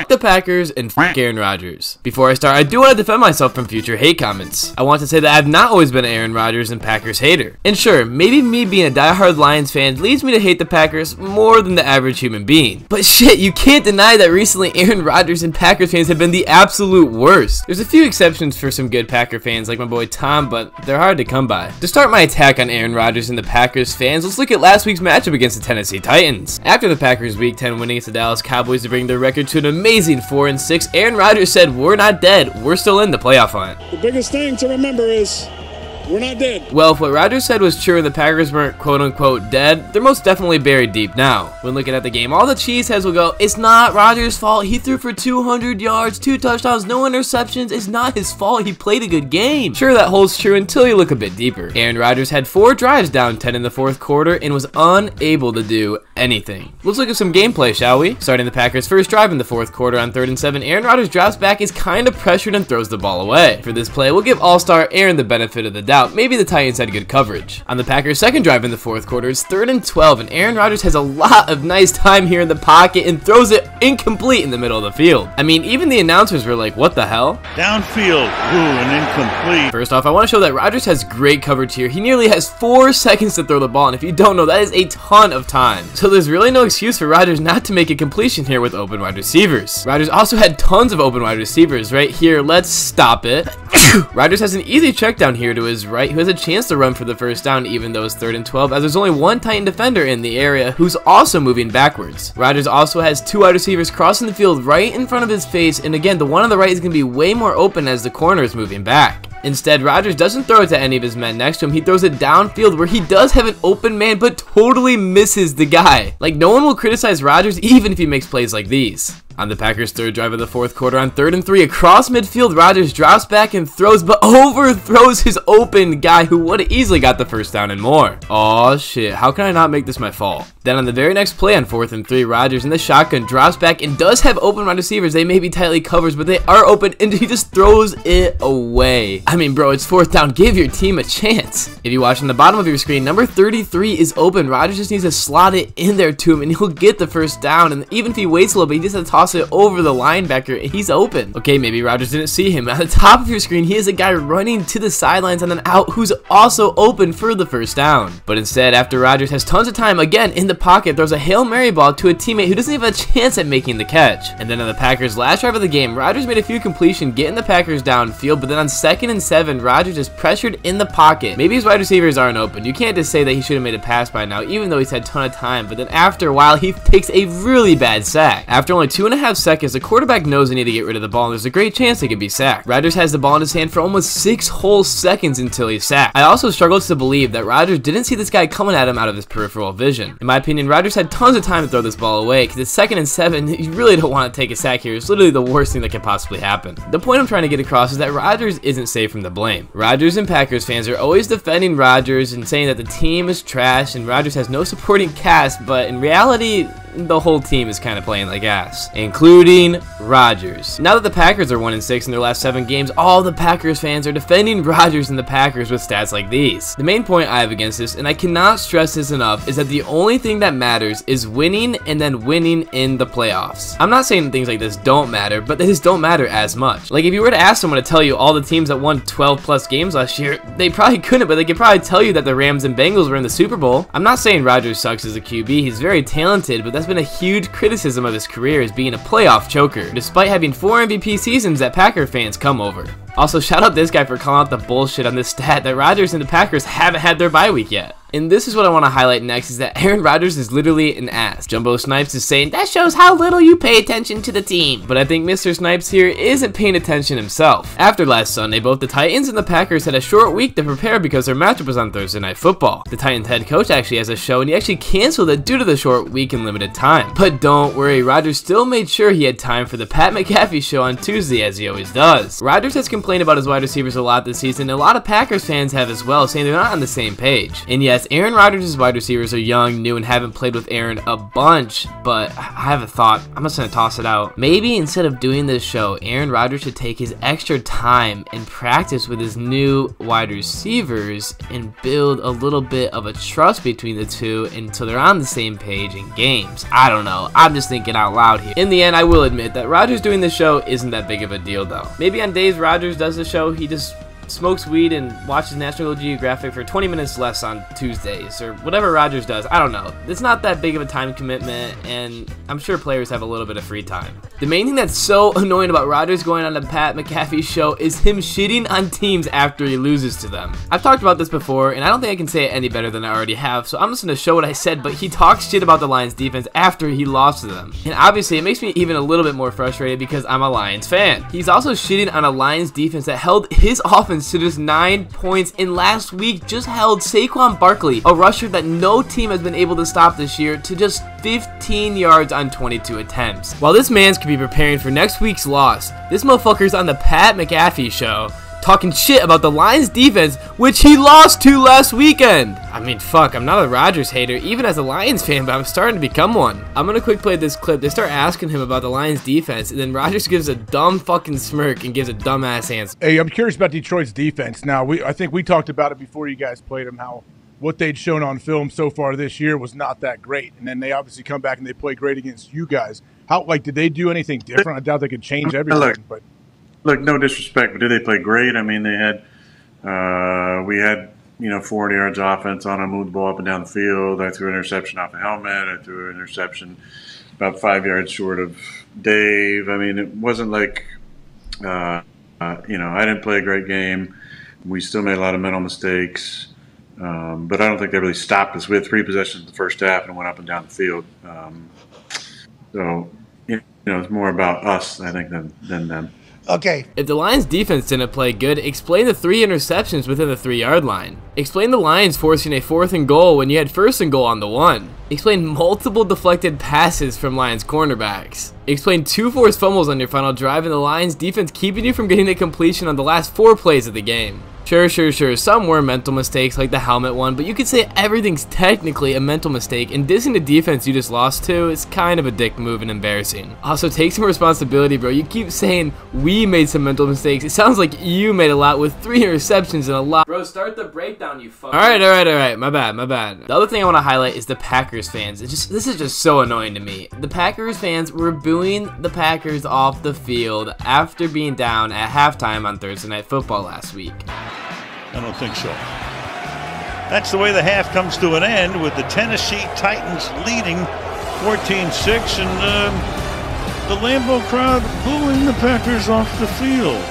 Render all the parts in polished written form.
the Packers and Aaron Rodgers. Before I start, I do want to defend myself from future hate comments. I want to say that I've not always been an Aaron Rodgers and Packers hater. And sure, maybe me being a diehard Lions fan leads me to hate the Packers more than the average human being. But shit, you can't deny that recently Aaron Rodgers and Packers fans have been the absolute worst. There's a few exceptions for some good Packer fans like my boy Tom, but they're hard to come by. To start my attack on Aaron Rodgers and the Packers fans, let's look at last week's matchup against the Tennessee Titans. After the Packers' Week 10 win against the Dallas Cowboys to bring their record to an amazing 4-6, Aaron Rodgers said, "We're not dead, we're still in the playoff hunt." The biggest thing to remember is we're not dead. Well, if what Rodgers said was true and the Packers weren't quote-unquote dead, they're most definitely buried deep now. When looking at the game, all the cheeseheads will go, "It's not Rodgers' fault. He threw for 200 yards, 2 touchdowns, no interceptions. It's not his fault. He played a good game." Sure, that holds true until you look a bit deeper. Aaron Rodgers had 4 drives down 10 in the 4th quarter and was unable to do anything. Let's look at some gameplay, shall we? Starting the Packers' first drive in the 4th quarter on 3rd and 7, Aaron Rodgers drops back, is kind of pressured, and throws the ball away. For this play, we'll give All-Star Aaron the benefit of the doubt. Maybe the Titans had good coverage. On the Packers' second drive in the 4th quarter, it's 3rd and 12, and Aaron Rodgers has a lot of nice time here in the pocket and throws it incomplete in the middle of the field. I mean, even the announcers were like, what the hell? Downfield, and incomplete. First off, I want to show that Rodgers has great coverage here. He nearly has 4 seconds to throw the ball, and if you don't know, that is a ton of time. So there's really no excuse for Rodgers not to make a completion here with open wide receivers. Rodgers also had tons of open wide receivers right here. Let's stop it. Rodgers has an easy check down here to his right, who has a chance to run for the first down even though it's 3rd and 12, as there's only one Titan defender in the area who's also moving backwards. Rodgers also has 2 wide receivers crossing the field right in front of his face, and again, the one on the right is going to be way more open as the corner is moving back. Instead, Rodgers doesn't throw it to any of his men next to him. He throws it downfield where he does have an open man, but totally misses the guy. Like, no one will criticize Rodgers even if he makes plays like these. On the Packers' 3rd drive of the 4th quarter on 3rd and 3, across midfield, Rodgers drops back and throws, but overthrows his open guy who would have easily got the first down and more. Aw shit, how can I not make this my fault? Then on the very next play on 4th and 3, Rodgers in the shotgun drops back and does have open wide receivers. They may be tightly covered, but they are open, and he just throws it away. I mean, bro, it's 4th down. Give your team a chance. If you watch on the bottom of your screen, number 33 is open. Rodgers just needs to slot it in there to him, and he'll get the first down. And even if he waits a little bit, he just has to toss it over the linebacker. He's open. Okay, maybe Rodgers didn't see him. At the top of your screen, he is a guy running to the sidelines on an out who's also open for the first down. But instead, after Rodgers has tons of time, again, in the pocket, throws a Hail Mary ball to a teammate who doesn't even have a chance at making the catch. And then on the Packers' last drive of the game, Rodgers made a few completions, getting the Packers downfield, but then on 2nd and 7, Rodgers is pressured in the pocket. Maybe his wide receivers aren't open. You can't just say that he should have made a pass by now, even though he's had a ton of time. But then after a while, he takes a really bad sack. After only 2.5 seconds, the quarterback knows they need to get rid of the ball, and there's a great chance they could be sacked. Rodgers has the ball in his hand for almost 6 whole seconds until he's sacked. I also struggle to believe that Rodgers didn't see this guy coming at him out of his peripheral vision. In my opinion, Rodgers had tons of time to throw this ball away, because it's 2nd and 7, you really don't want to take a sack here. It's literally the worst thing that could possibly happen. The point I'm trying to get across is that Rodgers isn't safe from the blame. Rodgers and Packers fans are always defending Rodgers and saying that the team is trash and Rodgers has no supporting cast, but in reality, the whole team is kind of playing like ass, including Rodgers. Now that the Packers are 1-6 in their last 7 games, all the Packers fans are defending Rodgers and the Packers with stats like these. The main point I have against this, and I cannot stress this enough, is that the only thing that matters is winning and then winning in the playoffs. I'm not saying things like this don't matter, but they just don't matter as much. Like, if you were to ask someone to tell you all the teams that won 12 plus games last year, they probably couldn't, but they could probably tell you that the Rams and Bengals were in the Super Bowl. I'm not saying Rodgers sucks as a QB, he's very talented, but that's been a huge criticism of his career as being a playoff choker, despite having 4 MVP seasons that Packer fans come over. Also, shout out this guy for calling out the bullshit on this stat that Rodgers and the Packers haven't had their bye week yet. And this is what I want to highlight next, is that Aaron Rodgers is literally an ass. Jumbo Snipes is saying, that shows how little you pay attention to the team. But I think Mr. Snipes here isn't paying attention himself. After last Sunday, both the Titans and the Packers had a short week to prepare because their matchup was on Thursday Night Football. The Titans head coach actually has a show, and he actually canceled it due to the short week and limited time. But don't worry, Rodgers still made sure he had time for the Pat McAfee show on Tuesday, as he always does. Rodgers has complained about his wide receivers a lot this season, and a lot of Packers fans have as well, saying they're not on the same page. And yes, Yes, Aaron Rodgers' wide receivers are young, new, and haven't played with Aaron a bunch, but I have a thought. I'm just going to toss it out. Maybe instead of doing this show, Aaron Rodgers should take his extra time and practice with his new wide receivers and build a little bit of a trust between the two until they're on the same page in games. I don't know. I'm just thinking out loud here. In the end, I will admit that Rodgers doing this show isn't that big of a deal, though. Maybe on days Rodgers does the show, he just smokes weed and watches National Geographic for 20 minutes less on Tuesdays, or whatever Rodgers does. I don't know. It's not that big of a time commitment, and I'm sure players have a little bit of free time. The main thing that's so annoying about Rodgers going on the Pat McAfee show is him shitting on teams after he loses to them. I've talked about this before, and I don't think I can say it any better than I already have, so I'm just going to show what I said, but he talks shit about the Lions defense after he lost to them. And obviously, it makes me even a little bit more frustrated because I'm a Lions fan. He's also shitting on a Lions defense that held his offense to just 9 points, and last week just held Saquon Barkley, a rusher that no team has been able to stop this year, to just 15 yards on 22 attempts. While this man's could be preparing for next week's loss, this motherfucker's on the Pat McAfee show talking shit about the Lions defense, which he lost to last weekend. I mean, fuck, I'm not a Rodgers hater, even as a Lions fan, but I'm starting to become one. I'm gonna quick play this clip. They start asking him about the Lions defense, and then Rodgers gives a dumb fucking smirk and gives a dumbass answer. Hey, I'm curious about Detroit's defense. Now, I think we talked about it before you guys played them, how what they'd shown on film so far this year was not that great. And then they obviously come back and they play great against you guys. How, like, did they do anything different? I doubt they could change everything, but... Look, no disrespect, but did they play great? I mean, we had 40 yards offense on them, moved the ball up and down the field. I threw an interception off a helmet. I threw an interception about 5 yards short of Dave. I mean, it wasn't like, I didn't play a great game. We still made a lot of mental mistakes, but I don't think they really stopped us. We had 3 possessions in the first half and went up and down the field. So, it's more about us, I think, than them. Okay. If the Lions defense didn't play good, explain the 3 interceptions within the 3-yard line. Explain the Lions forcing a 4th and goal when you had 1st and goal on the 1. Explain multiple deflected passes from Lions cornerbacks. Explain 2 forced fumbles on your final drive and the Lions defense keeping you from getting the completion on the last 4 plays of the game. Sure. Some were mental mistakes like the helmet one, but you could say everything's technically a mental mistake, and dissing the defense you just lost to is kind of a dick move and embarrassing. Also, take some responsibility, bro. You keep saying we made some mental mistakes. It sounds like you made a lot with 3 interceptions and a lot. Bro, start the breakdown, you fucker. Alright. My bad. The other thing I want to highlight is the Packers fans. This is just so annoying to me. The Packers fans were booing the Packers off the field after being down at halftime on Thursday Night Football last week. I don't think so. That's the way the half comes to an end, with the Tennessee Titans leading 14-6, and the Lambeau crowd booing the Packers off the field.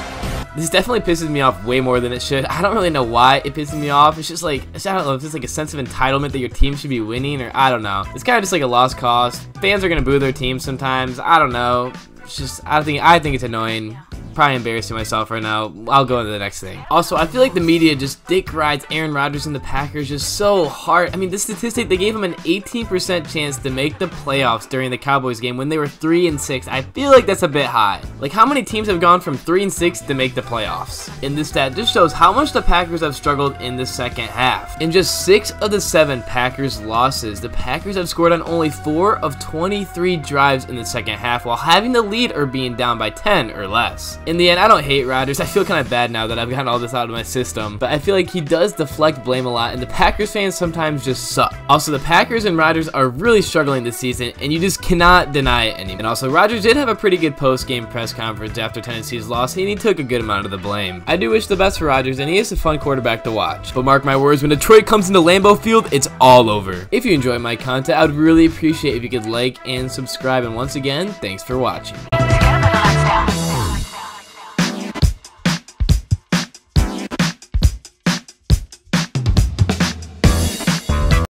This definitely pisses me off way more than it should. I don't really know why it pisses me off. It's just like, I don't know if it's like a sense of entitlement that your team should be winning, or I don't know. It's kind of just like a lost cause. Fans are gonna boo their team sometimes. I don't know. It's just, I think it's annoying. Probably embarrassing myself right now. I'll go into the next thing. Also, I feel like the media just dick rides Aaron Rodgers and the Packers just so hard. I mean, this statistic, they gave him an 18% chance to make the playoffs during the Cowboys game when they were 3-6. I feel like that's a bit high. Like, how many teams have gone from 3-6 to make the playoffs? And this stat just shows how much the Packers have struggled in the second half. In just 6 of the 7 Packers losses, the Packers have scored on only 4 of 23 drives in the second half while having the lead or being down by 10 or less. In the end, I don't hate Rodgers. I feel kind of bad now that I've gotten all this out of my system, but I feel like he does deflect blame a lot, and the Packers fans sometimes just suck. Also, the Packers and Rodgers are really struggling this season, and you just cannot deny it anymore. And also, Rodgers did have a pretty good post-game press conference after Tennessee's loss, and he took a good amount of the blame. I do wish the best for Rodgers, and he is a fun quarterback to watch. But mark my words, when Detroit comes into Lambeau Field, it's all over. If you enjoy my content, I would really appreciate if you could like and subscribe, and once again, thanks for watching.